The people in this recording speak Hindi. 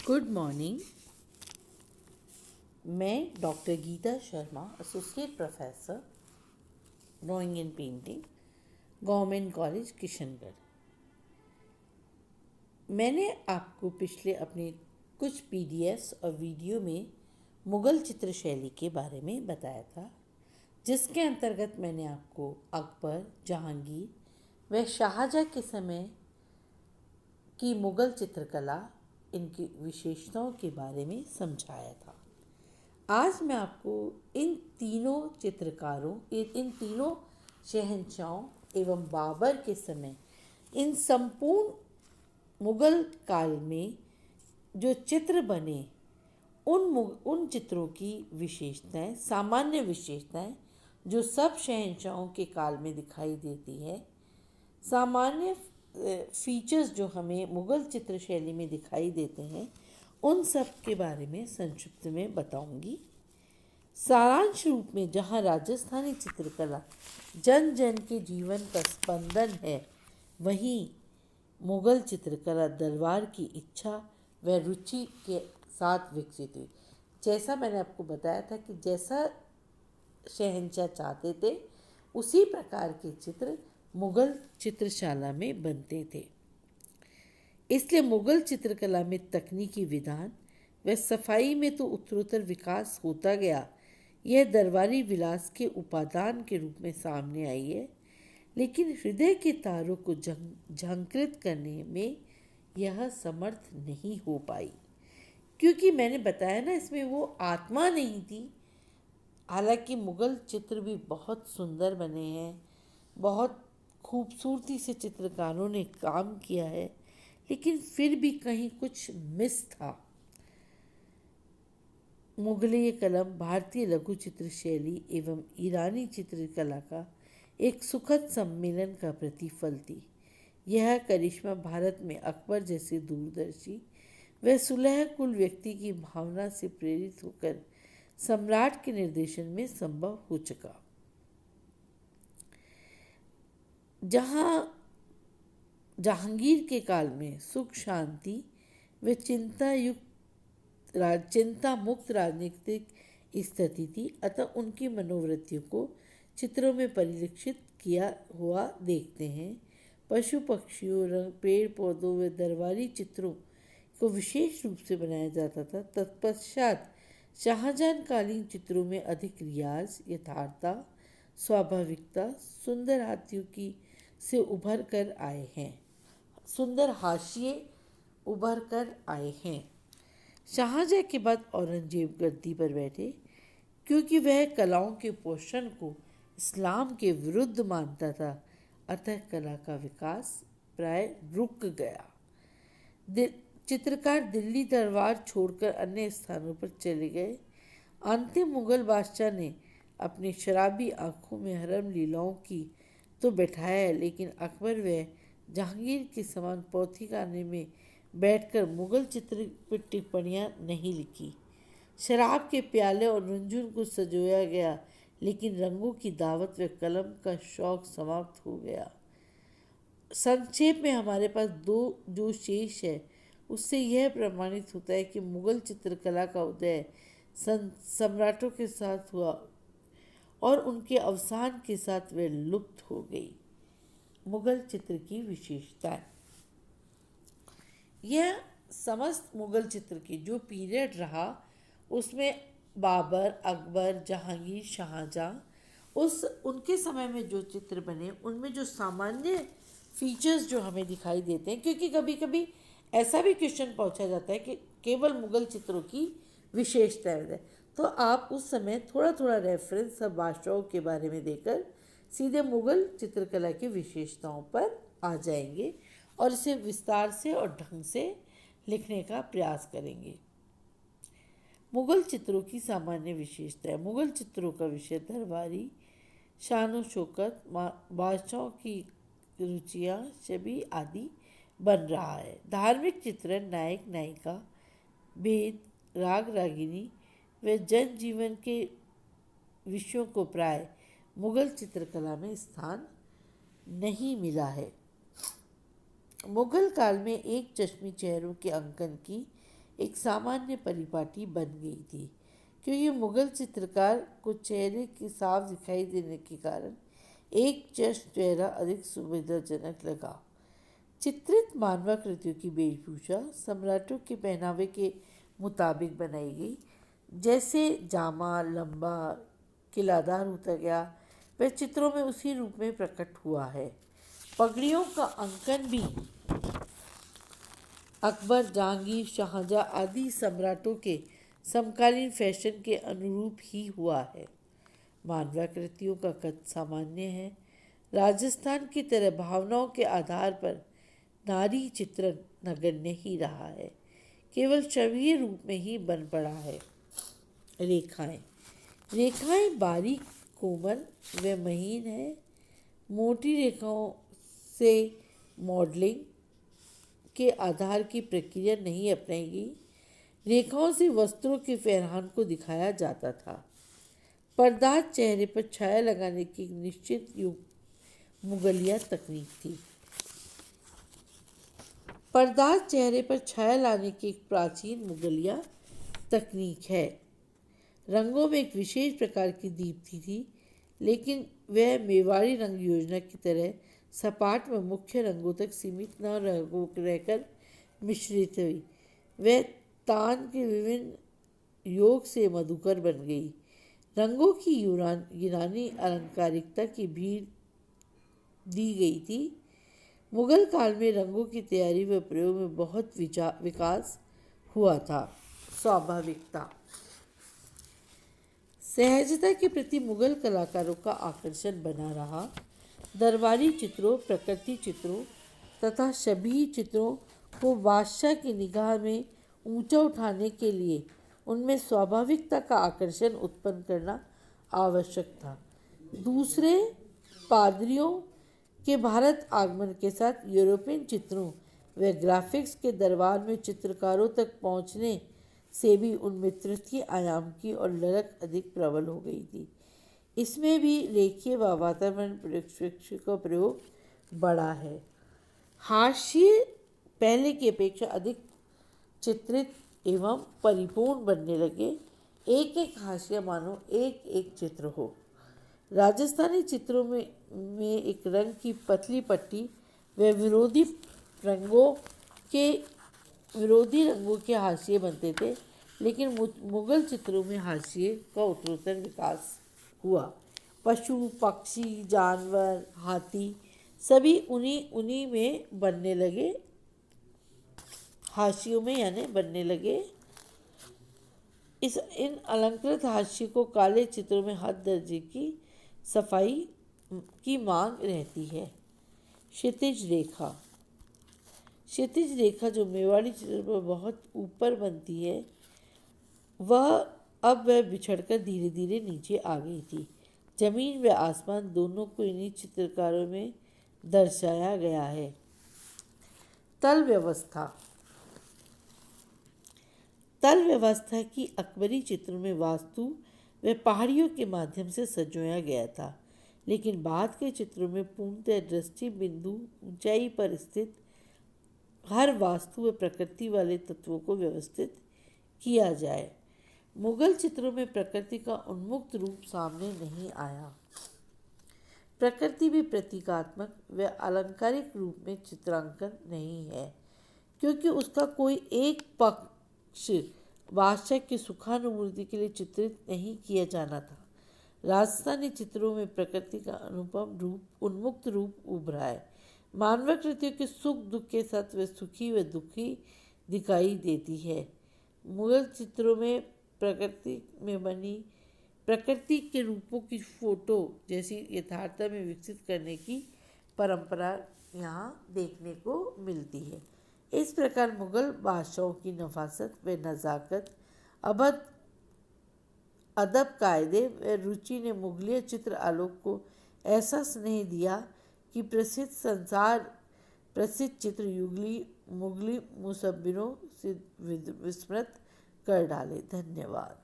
Good morning. मैं doctor Geeta Sharma, associate professor drawing and painting, government college Kishangarh. मैंने आपको पिछले अपने कुछ पीडीएफ्स और वीडियो में मुग़ल चित्र शैली के बारे में बताया था, जिसके अंतर्गत मैंने आपको अकबर, जहांगीर व शाहजहाँ के समय की मुग़ल चित्रकला, इनकी विशेषताओं के बारे में समझाया था। आज मैं आपको इन तीनों चित्रकारों, इन तीनों शहंशाहों एवं बाबर के समय इन संपूर्ण मुग़ल काल में जो चित्र बने उन चित्रों की विशेषताएं, सामान्य विशेषताएं जो सब शहंशाहों के काल में दिखाई देती है, सामान्य फीचर्स जो हमें मुग़ल चित्र शैली में दिखाई देते हैं, उन सब के बारे में संक्षिप्त में बताऊंगी। सारांश रूप में जहाँ राजस्थानी चित्रकला जन जन के जीवन का स्पंदन है, वहीं मुग़ल चित्रकला दरबार की इच्छा व रुचि के साथ विकसित हुई। जैसा मैंने आपको बताया था कि जैसा शहंशाह चाहते थे, उसी प्रकार के चित्र मुग़ल चित्रशाला में बनते थे। इसलिए मुग़ल चित्रकला में तकनीकी विधान व सफाई में तो उत्तरोत्तर विकास होता गया। यह दरबारी विलास के उपादान के रूप में सामने आई है, लेकिन हृदय के तारों को झंकृत करने में यह समर्थ नहीं हो पाई, क्योंकि मैंने बताया ना, इसमें वो आत्मा नहीं थी। हालांकि मुग़ल चित्र भी बहुत सुंदर बने हैं, बहुत खूबसूरती से चित्रकारों ने काम किया है, लेकिन फिर भी कहीं कुछ मिस था। मुगलई कलम भारतीय लघु चित्र शैली एवं ईरानी चित्रकला का एक सुखद सम्मेलन का प्रतिफल थी। यह करिश्मा भारत में अकबर जैसे दूरदर्शी व सुलह कुल व्यक्ति की भावना से प्रेरित होकर सम्राट के निर्देशन में संभव हो चुका। जहाँ जहांगीर के काल में सुख शांति व चिंता मुक्त राजनीतिक स्थिति थी, अतः उनकी मनोवृत्तियों को चित्रों में परिलक्षित किया हुआ देखते हैं। पशु पक्षियों, रंग, पेड़ पौधों व दरबारी चित्रों को विशेष रूप से बनाया जाता था। तत्पश्चात शाहजहां कालीन चित्रों में अधिक रियाज, यथार्थता, स्वाभाविकता, सुंदर हाथियों की से उभर कर आए हैं, सुंदर हाशिए उभर कर आए हैं। शाहजहाँ के बाद औरंगजेब गद्दी पर बैठे, क्योंकि वह कलाओं के पोषण को इस्लाम के विरुद्ध मानता था, अतः कला का विकास प्राय रुक गया। चित्रकार दिल्ली दरबार छोड़कर अन्य स्थानों पर चले गए। अंतिम मुगल बादशाह ने अपनी शराबी आंखों में हरम लीलाओं की तो बैठाया, लेकिन अकबर व जहांगीर के समान पौथिखाने में बैठकर मुगल चित्र पर टिप्पणियाँ नहीं लिखी। शराब के प्याले और रुंझुन को सजोया गया, लेकिन रंगों की दावत व कलम का शौक समाप्त हो गया। संक्षेप में हमारे पास जो शेष है, उससे यह प्रमाणित होता है कि मुगल चित्रकला का उदय सम्राटों के साथ हुआ और उनके अवसान के साथ वह लुप्त हो गई। मुगल चित्र की विशेषताएं। यह समस्त मुगल चित्र की जो पीरियड रहा, उसमें बाबर, अकबर, जहांगीर, शाहजहां, उनके समय में जो चित्र बने, उनमें जो सामान्य फीचर्स जो हमें दिखाई देते हैं, क्योंकि कभी कभी ऐसा भी क्वेश्चन पूछा जाता है कि केवल मुगल चित्रों की विशेषताएं बताएं, तो आप उस समय थोड़ा थोड़ा रेफरेंस सब बादशाहों के बारे में देकर सीधे मुगल चित्रकला की विशेषताओं पर आ जाएंगे और इसे विस्तार से और ढंग से लिखने का प्रयास करेंगे। मुगल चित्रों की सामान्य विशेषताएं। मुगल चित्रों का विषय दरबारी शान शौकत, बादशाहों की रुचियाँ, छवि आदि बन रहा है। धार्मिक चित्रण, नायक नायिका, भेद, राग रागिनी व जन जीवन के विषयों को प्राय मुगल चित्रकला में स्थान नहीं मिला है। मुगल काल में एक चश्मी चेहरों के अंकन की एक सामान्य परिपाटी बन गई थी, क्योंकि मुगल चित्रकार को चेहरे के साफ दिखाई देने के कारण एक चेस्ट चेहरा अधिक सुविधाजनक लगा। चित्रित मानवाकृतियों की वेशभूषा सम्राटों के पहनावे के मुताबिक बनाई गई। जैसे जामा लंबा किलादार होता गया, वह चित्रों में उसी रूप में प्रकट हुआ है। पगड़ियों का अंकन भी अकबर, जहांगीर, शाहजहां आदि सम्राटों के समकालीन फैशन के अनुरूप ही हुआ है। मानवाकृतियों का कद सामान्य है। राजस्थान की तरह भावनाओं के आधार पर नारी चित्रण नगण्य ही रहा है, केवल छवियों रूप में ही बन पड़ा है। रेखाएं बारीक, कोमल व महीन है। मोटी रेखाओं से मॉडलिंग के आधार की प्रक्रिया नहीं अपनाई गई। रेखाओं से वस्त्रों के फहरान को दिखाया जाता था। पर्दाज चेहरे पर छाया लगाने की एक निश्चित मुगलिया तकनीक थी। पर्दाज चेहरे पर छाया लाने की एक प्राचीन मुगलिया तकनीक है। रंगों में एक विशेष प्रकार की दीप्ति थी, लेकिन वह मेवाड़ी रंग योजना की तरह सपाट व मुख्य रंगों तक सीमित न रहकर मिश्रित हुई। वह तान के विभिन्न योग से मधुकर बन गई। रंगों की यूनानी अलंकारिकता की भीड़ दी गई थी। मुगल काल में रंगों की तैयारी व प्रयोग में बहुत विकास हुआ था। स्वाभाविकता, सहजता के प्रति मुगल कलाकारों का आकर्षण बना रहा। दरबारी चित्रों, प्रकृति चित्रों तथा शबीह चित्रों को बादशाह की निगाह में ऊंचा उठाने के लिए उनमें स्वाभाविकता का आकर्षण उत्पन्न करना आवश्यक था। दूसरे पादरियों के भारत आगमन के साथ यूरोपियन चित्रों व ग्राफिक्स के दरबार में चित्रकारों तक पहुंचने से भी उनमें तृतीय आयाम की और ललक अधिक प्रबल हो गई थी। इसमें भी रेखीय व वातावरण परिप्रेक्ष्य का प्रयोग बढ़ा है। हाशिए पहले की अपेक्षा अधिक चित्रित एवं परिपूर्ण बनने लगे। एक एक हाशिया मानो एक एक चित्र हो। राजस्थानी चित्रों में एक रंग की पतली पट्टी व विरोधी रंगों के हाशिए बनते थे, लेकिन मुगल चित्रों में हाशिए का उत्तरोत्तर विकास हुआ। पशु, पक्षी, जानवर, हाथी सभी उन्हीं में बनने लगे, हाशियों में यानी बनने लगे। इन अलंकृत हाशिए को काले चित्रों में हद दर्जे की सफाई की मांग रहती है। क्षितिज रेखा जो मेवाड़ी चित्र पर बहुत ऊपर बनती है, वह बिछड़कर धीरे धीरे नीचे आ गई थी। जमीन व आसमान दोनों को इन्हीं चित्रकारों में दर्शाया गया है। तल व्यवस्था की अकबरी चित्रों में वास्तु व पहाड़ियों के माध्यम से सजोया गया था, लेकिन बाद के चित्रों में पूर्णतः दृष्टि बिंदु ऊंचाई पर स्थित हर वास्तु व प्रकृति वाले तत्वों को व्यवस्थित किया जाए। मुगल चित्रों में प्रकृति का उन्मुक्त रूप सामने नहीं आया। प्रकृति भी प्रतीकात्मक व अलंकारिक रूप में चित्रांकन नहीं है, क्योंकि उसका कोई एक पक्ष बादशाह की सुखानुभूति के लिए चित्रित नहीं किया जाना था। राजस्थानी चित्रों में प्रकृति का अनुपम रूप, उन्मुक्त रूप उभरा है। मानवाकृतियों के सुख दुख के साथ वे सुखी व दुखी दिखाई देती है। मुगल चित्रों में प्रकृति में बनी प्रकृति के रूपों की फोटो जैसी यथार्थता में विकसित करने की परंपरा यहाँ देखने को मिलती है। इस प्रकार मुगल बादशाहों की नफासत व नज़ाकत, अदब, कायदे व रुचि ने मुगलिया चित्र आलोक को ऐसा स्नेह दिया कि प्रसिद्ध चित्र मुगली मुसव्विरों से विस्मृत कर डाले। धन्यवाद।